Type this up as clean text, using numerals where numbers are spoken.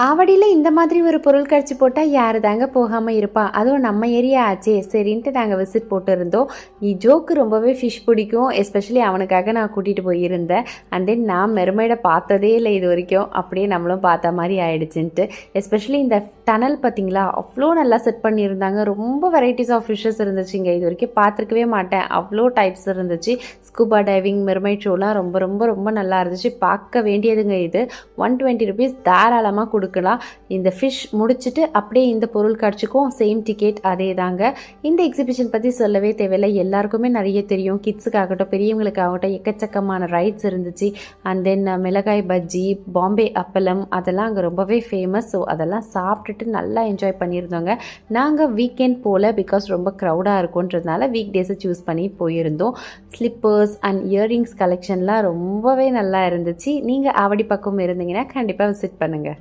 ஆவடியில் இந்த மாதிரி ஒரு பொருட்காட்சி போட்டால் யார் தாங்க போகாமல் இருப்பா? அதுவும் நம்ம ஏரியா ஆச்சே சரின்ட்டு நாங்கள் விசிட் போட்டிருந்தோம். ஜோக்கு ரொம்பவே ஃபிஷ் பிடிக்கும். எஸ்பெஷலி அவனுக்காக நான் கூட்டிகிட்டு போயிருந்தேன். அண்ட் தென் நான் மெர்மைடை பார்த்ததே இல்லை இது வரைக்கும். அப்படியே நம்மளும் பார்த்த மாதிரி ஆயிடுச்சுன்ட்டு. எஸ்பெஷலி இந்த டனல் பார்த்திங்களா, அவ்வளோ நல்லா செட் பண்ணியிருந்தாங்க. ரொம்ப வெரைட்டிஸ் ஆஃப் ஃபிஷ்ஷஸ் இருந்துச்சுங்க. இது வரைக்கும் பார்த்துருக்கவே மாட்டேன், அவ்வளோ டைப்ஸ் இருந்துச்சு. ஸ்கூபா டைவிங், மெர்மைட் ஷோலாம் ரொம்ப ரொம்ப ரொம்ப நல்லா இருந்துச்சு. பார்க்க வேண்டியதுங்க. இது 120 rupees தாராளமாக கொடுக்கலாம். இந்த ஃபிஷ் முடிச்சுட்டு அப்படியே இந்த பொருட்காட்சிக்கும் சேம் டிக்கெட் அதே தாங்க. இந்த எக்ஸிபிஷன் பற்றி சொல்லவே தேவையில்லை, எல்லாருக்குமே நிறைய தெரியும். கிட்ஸுக்காகட்டும் பெரியவங்களுக்காகட்டும் எக்கச்சக்கமான ரைட்ஸ் இருந்துச்சு. அண்ட் தென் மிளகாய் பஜ்ஜி, பாம்பே அப்பளம் அதெல்லாம் அங்கே ரொம்பவே ஃபேமஸ். ஸோ அதெல்லாம் சாப்பிட்டுட்டு நல்லா என்ஜாய் பண்ணியிருந்தோங்க. நாங்கள் வீக்கெண்ட் போல் பிகாஸ் ரொம்ப க்ரௌடாக இருக்குன்றதுனால வீக் டேஸை சூஸ் பண்ணி போயிருந்தோம். ஸ்லிப்பர்ஸ் அண்ட் இயரிங்ஸ் கலெக்ஷன்லாம் ரொம்பவே நல்லா இருந்துச்சு. நீங்கள் ஆவடி பக்கம் இருந்தீங்கன்னா கண்டிப்பாக விசிட் பண்ணுங்கள்.